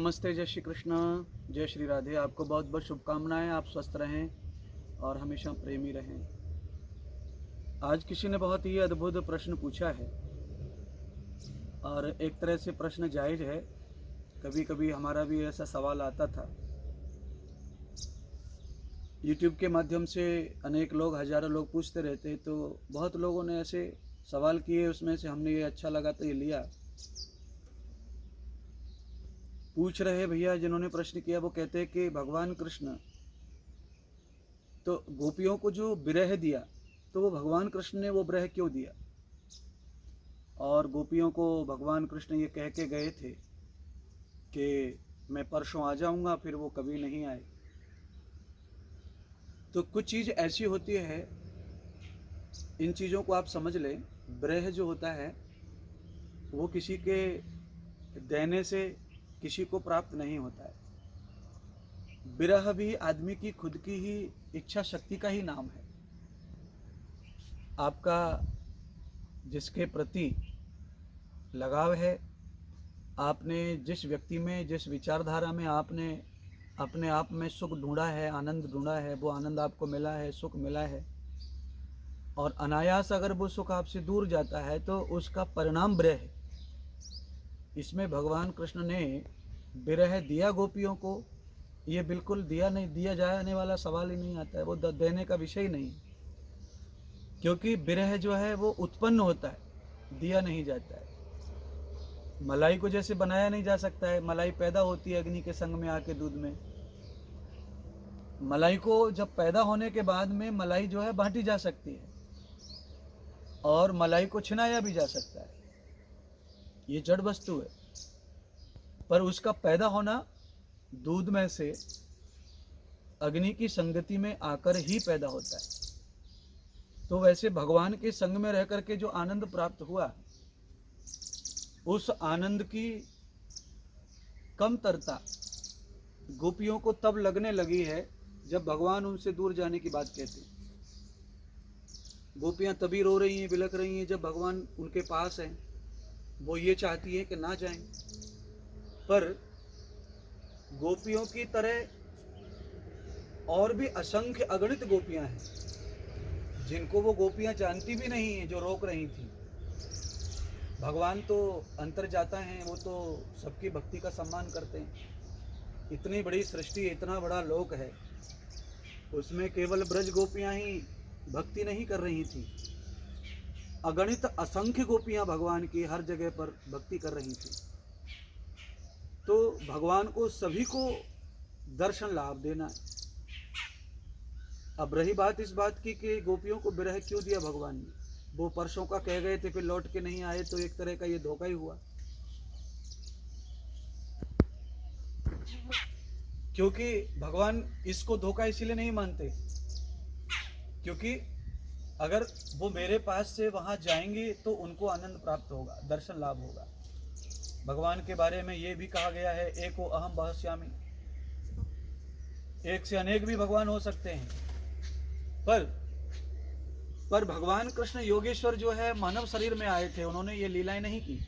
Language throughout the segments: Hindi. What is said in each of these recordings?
नमस्ते, जय श्री कृष्ण, जय श्री राधे। आपको बहुत बहुत शुभकामनाएं। आप स्वस्थ रहें और हमेशा प्रेमी रहें। आज किसी ने बहुत ही अद्भुत प्रश्न पूछा है और एक तरह से प्रश्न जायज़ है। कभी कभी हमारा भी ऐसा सवाल आता था। YouTube के माध्यम से अनेक लोग, हजारों लोग पूछते रहते, तो बहुत लोगों ने ऐसे सवाल किए, उसमें से हमने ये अच्छा लगा तो ये लिया। पूछ रहे भैया जिन्होंने प्रश्न किया, वो कहते हैं कि भगवान कृष्ण तो गोपियों को जो विरह दिया, तो वो भगवान कृष्ण ने वो विरह क्यों दिया? और गोपियों को भगवान कृष्ण ये कह के गए थे कि मैं परसों आ जाऊंगा, फिर वो कभी नहीं आए। तो कुछ चीज़ ऐसी होती है, इन चीज़ों को आप समझ लें। विरह जो होता है वो किसी के देने से किसी को प्राप्त नहीं होता है। विरह भी आदमी की खुद की ही इच्छा शक्ति का ही नाम है। आपका जिसके प्रति लगाव है, आपने जिस व्यक्ति में, जिस विचारधारा में आपने अपने आप में सुख ढूंढा है, आनंद ढूंढा है, वो आनंद आपको मिला है, सुख मिला है, और अनायास अगर वो सुख आपसे दूर जाता है तो उसका परिणाम विरह है। इसमें भगवान कृष्ण ने विरह दिया गोपियों को, ये बिल्कुल दिया जाने वाला सवाल ही नहीं आता है। वो देने का विषय ही नहीं, क्योंकि विरह जो है वो उत्पन्न होता है, दिया नहीं जाता है। मलाई को जैसे बनाया नहीं जा सकता है, मलाई पैदा होती है अग्नि के संग में आके दूध में। मलाई को जब पैदा होने के बाद में मलाई जो है बांटी जा सकती है और मलाई को छिनाया भी जा सकता है, ये जड़ वस्तु है। पर उसका पैदा होना दूध में से अग्नि की संगति में आकर ही पैदा होता है। तो वैसे भगवान के संग में रह करके जो आनंद प्राप्त हुआ, उस आनंद की कमतरता गोपियों को तब लगने लगी है जब भगवान उनसे दूर जाने की बात कहते हैं। गोपियां तभी रो रही हैं, बिलख रही हैं जब भगवान उनके पास हैं। वो ये चाहती हैं कि ना जाएं, पर गोपियों की तरह और भी असंख्य अगणित गोपियां हैं जिनको वो गोपियां जानती भी नहीं हैं, जो रोक रही थी। भगवान तो अंतर जाता है, वो तो सबकी भक्ति का सम्मान करते हैं। इतनी बड़ी सृष्टि, इतना बड़ा लोक है, उसमें केवल ब्रज गोपियां ही भक्ति नहीं कर रही थी, अगणित असंख्य गोपियां भगवान की हर जगह पर भक्ति कर रही थी। तो भगवान को सभी को दर्शन लाभ देना है। अब रही बात इस बात की कि गोपियों को विरह क्यों दिया भगवान ने। वो परसों का कह गए थे, फिर लौट के नहीं आए, तो एक तरह का ये धोखा ही हुआ। क्योंकि भगवान इसको धोखा इसीलिए नहीं मानते, क्योंकि अगर वो मेरे पास से वहां जाएंगे तो उनको आनंद प्राप्त होगा, दर्शन लाभ होगा। भगवान के बारे में ये भी कहा गया है, एको अहम बहस्यामि, एक से अनेक भी भगवान हो सकते हैं। पर भगवान कृष्ण योगेश्वर जो है मानव शरीर में आए थे, उन्होंने ये लीलाएं नहीं की।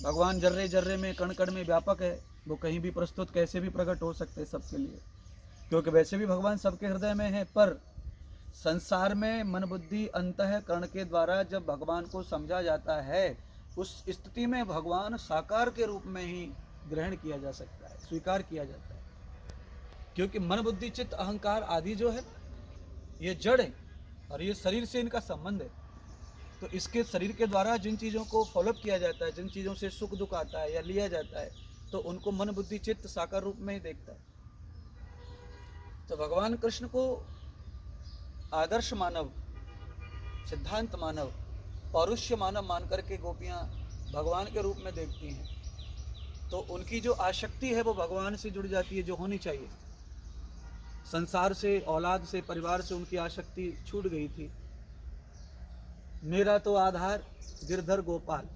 भगवान जर्रे जर्रे में, कण कण में व्यापक है, वो कहीं भी प्रस्तुत, कैसे भी प्रकट हो सकते हैं सबके लिए, क्योंकि वैसे भी भगवान सबके हृदय में है। पर संसार में मन बुद्धि अंतःकरण के द्वारा जब भगवान को समझा जाता है, उस स्थिति में भगवान साकार के रूप में ही ग्रहण किया जा सकता है, स्वीकार किया जाता है। क्योंकि मन बुद्धि चित्त अहंकार आदि जो है ये जड़ है और ये शरीर से इनका संबंध है। तो इसके शरीर के द्वारा जिन चीज़ों को फॉलोअप किया जाता है, जिन चीज़ों से सुख दुख आता है या लिया जाता है, तो उनको मन बुद्धि चित्त साकार रूप में ही देखता है। तो भगवान कृष्ण को आदर्श मानव, सिद्धांत मानव, पौरुष्य मानव मान करके गोपियाँ भगवान के रूप में देखती हैं। तो उनकी जो आसक्ति है वो भगवान से जुड़ जाती है, जो होनी चाहिए। संसार से, औलाद से, परिवार से उनकी आसक्ति छूट गई थी। मेरा तो आधार गिरधर गोपाल,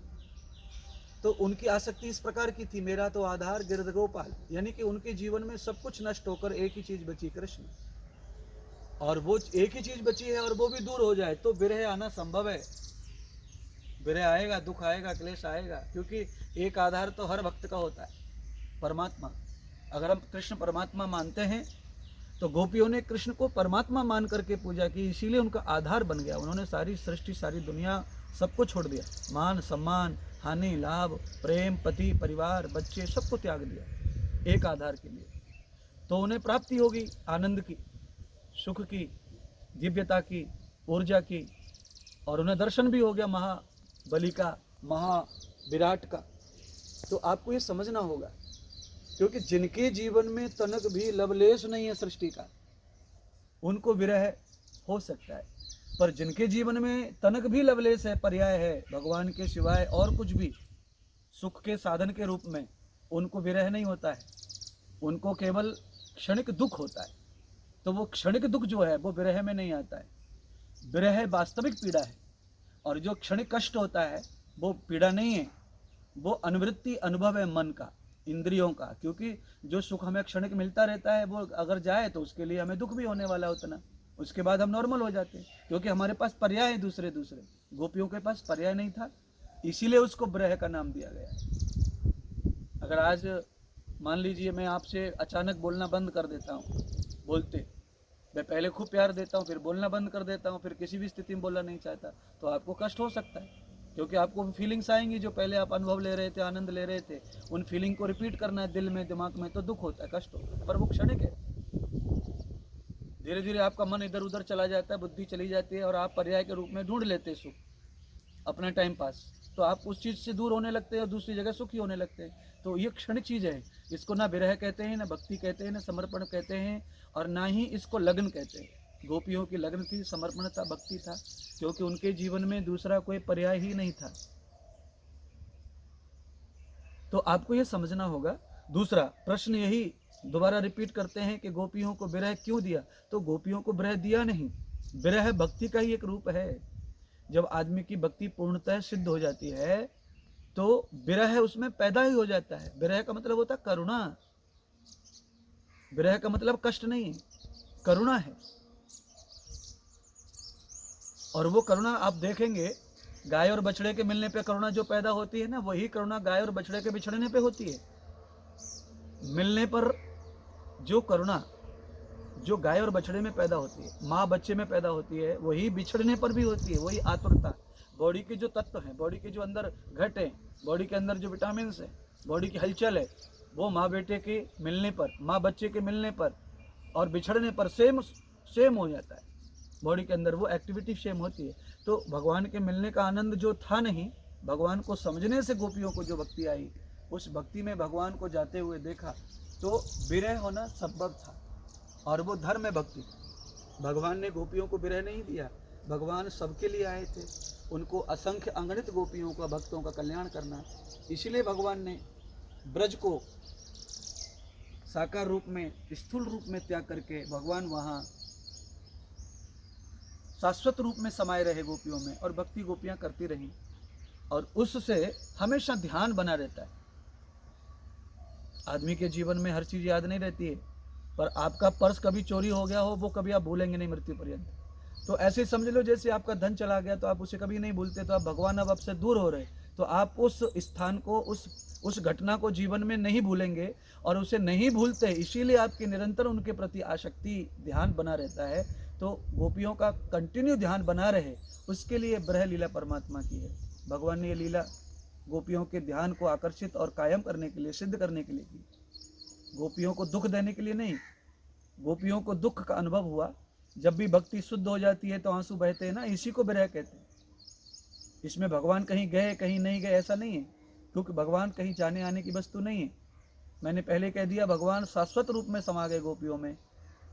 तो उनकी आसक्ति इस प्रकार की थी, मेरा तो आधार गिरधर गोपाल, यानी कि उनके जीवन में सब कुछ नष्ट होकर एक ही चीज बची, कृष्ण। और वो एक ही चीज बची है और वो भी दूर हो जाए तो विरह आना संभव है। विरह आएगा, दुख आएगा, क्लेश आएगा, क्योंकि एक आधार तो हर भक्त का होता है, परमात्मा। अगर हम कृष्ण परमात्मा मानते हैं तो गोपियों ने कृष्ण को परमात्मा मान करके पूजा की, इसीलिए उनका आधार बन गया। उन्होंने सारी सृष्टि, सारी दुनिया, सबको छोड़ दिया, मान सम्मान, हानि लाभ, प्रेम, पति परिवार, बच्चे, सबको त्याग दिया एक आधार के लिए। तो उन्हें प्राप्ति होगी आनंद की, सुख की, दिव्यता की, ऊर्जा की, और उन्हें दर्शन भी हो गया महाबली का, महाविराट का। तो आपको ये समझना होगा, क्योंकि जिनके जीवन में तनक भी लवलेश नहीं है सृष्टि का, उनको विरह हो सकता है। पर जिनके जीवन में तनक भी लवलेश है, पर्याय है, भगवान के सिवाय और कुछ भी सुख के साधन के रूप में, उनको विरह नहीं होता है, उनको केवल क्षणिक दुख होता है। तो वो क्षणिक दुख जो है वो विरह में नहीं आता है। विरह वास्तविक पीड़ा है, और जो क्षणिक कष्ट होता है वो पीड़ा नहीं है, वो अनुवृत्ति, अनुभव है मन का, इंद्रियों का। क्योंकि जो सुख हमें क्षणिक मिलता रहता है, वो अगर जाए तो उसके लिए हमें दुख भी होने वाला है उतना, उसके बाद हम नॉर्मल हो जाते हैं, क्योंकि हमारे पास पर्याय है दूसरे। गोपियों के पास पर्याय नहीं था, इसीलिए उसको विरह का नाम दिया गया। अगर आज मान लीजिए मैं आपसे अचानक बोलना बंद कर देता हूँ, बोलते मैं पहले खूब प्यार देता हूँ, फिर बोलना बंद कर देता हूँ, फिर किसी भी स्थिति में बोलना नहीं चाहता, तो आपको कष्ट हो सकता है, क्योंकि आपको फीलिंग्स आएंगी जो पहले आप अनुभव ले रहे थे, आनंद ले रहे थे, उन फीलिंग को रिपीट करना है दिल में, दिमाग में, तो दुख होता है, कष्ट होता है। पर वो क्षणिक है, धीरे धीरे आपका मन इधर उधर चला जाता है, बुद्धि चली जाती है, और आप पर्याय के रूप में ढूंढ लेते हैं सुख अपना टाइम पास। तो आप उस चीज़ से दूर होने लगते हैं और दूसरी जगह सुखी होने लगते हैं। तो ये क्षणिक चीज़ है, इसको ना विरह कहते हैं, ना भक्ति कहते हैं, ना समर्पण कहते हैं, और ना ही इसको लगन कहते हैं। गोपियों की लगन थी, समर्पण था, भक्ति था, क्योंकि उनके जीवन में दूसरा कोई पर्याय ही नहीं था। तो आपको ये समझना होगा। दूसरा प्रश्न यही दोबारा रिपीट करते हैं कि गोपियों को विरह क्यों दिया? तो गोपियों को विरह दिया नहीं, विरह भक्ति का ही एक रूप है। जब आदमी की भक्ति पूर्णतः सिद्ध हो जाती है तो विरह उसमें पैदा ही हो जाता है। विरह का मतलब होता है करुणा, विरह का मतलब कष्ट नहीं है, करुणा है। और वो करुणा आप देखेंगे, गाय और बछड़े के मिलने पे करुणा जो पैदा होती है ना, वही करुणा गाय और बछड़े के बिछड़ने पे होती है। मिलने पर जो करुणा जो गाय और बछड़े में पैदा होती है, माँ बच्चे में पैदा होती है, वही बिछड़ने पर भी होती है। वही आतुरता, बॉडी के जो तत्व हैं, बॉडी के जो अंदर घट है, बॉडी के अंदर जो विटामिन है, बॉडी की हलचल है, वो माँ बेटे के मिलने पर, माँ बच्चे के मिलने पर और बिछड़ने पर सेम हो जाता है। बॉडी के अंदर वो एक्टिविटी सेम होती है। तो भगवान के मिलने का आनंद जो था नहीं, भगवान को समझने से गोपियों को जो भक्ति आई, उस भक्ति में भगवान को जाते हुए देखा, तो विरह होना संभव था। और वो धर्म है भक्ति। भगवान ने गोपियों को विरह नहीं दिया, भगवान सबके लिए आए थे, उनको असंख्य अगणित गोपियों का, भक्तों का कल्याण करना। इसीलिए भगवान ने ब्रज को साकार रूप में, स्थूल रूप में त्याग करके भगवान वहाँ शाश्वत रूप में समाये रहे गोपियों में, और भक्ति गोपियाँ करती रहीं, और उससे हमेशा ध्यान बना रहता है। आदमी के जीवन में हर चीज़ याद नहीं रहती है, पर आपका पर्स कभी चोरी हो गया हो, वो कभी आप भूलेंगे नहीं मृत्यु पर्यंत। तो ऐसे समझ लो जैसे आपका धन चला गया तो आप उसे कभी नहीं भूलते, तो आप भगवान अब आपसे दूर हो रहे, तो आप उस स्थान को, उस घटना को जीवन में नहीं भूलेंगे, और उसे नहीं भूलते, इसीलिए आपकी निरंतर उनके प्रति आसक्ति, ध्यान बना रहता है। तो गोपियों का कंटिन्यू ध्यान बना रहे, उसके लिए ब्रह लीला परमात्मा की है। भगवान ने ये लीला गोपियों के ध्यान को आकर्षित और कायम करने के लिए, सिद्ध करने के लिए की। गोपियों को दुख देने के लिए नहीं। गोपियों को दुख का अनुभव हुआ, जब भी भक्ति शुद्ध हो जाती है तो आंसू बहते हैं ना, इसी को विरह कहते हैं। इसमें भगवान कहीं गए कहीं नहीं गए ऐसा नहीं है, क्योंकि भगवान कहीं जाने आने की वस्तु नहीं है। मैंने पहले कह दिया, भगवान शाश्वत रूप में समा गए गोपियों में,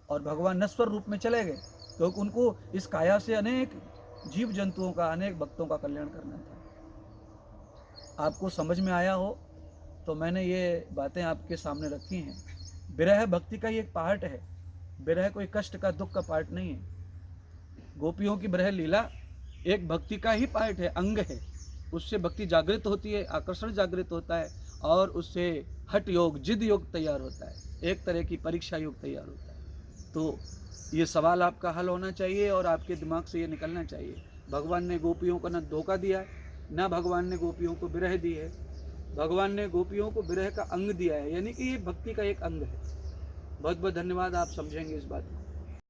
और भगवान नश्वर रूप में चले गए, क्योंकि उनको इस काया से अनेक जीव जंतुओं का, अनेक भक्तों का कल्याण करना था। आपको समझ में आया हो तो मैंने ये बातें आपके सामने रखी हैं। विरह भक्ति का ही एक पार्ट है, विरह कोई कष्ट का, दुख का पार्ट नहीं है। गोपियों की विरह लीला एक भक्ति का ही पार्ट है, अंग है। उससे भक्ति जागृत होती है, आकर्षण जागृत होता है, और उससे हठ योग, जिद योग तैयार होता है, एक तरह की परीक्षा योग तैयार होता है। तो ये सवाल आपका हल होना चाहिए और आपके दिमाग से ये निकलना चाहिए। भगवान ने गोपियों को न धोखा दिया, ना भगवान ने गोपियों को विरह दी है, भगवान ने गोपियों को विरह का अंग दिया है, यानी कि ये भक्ति का एक अंग है। बहुत बहुत धन्यवाद, आप समझेंगे इस बात को।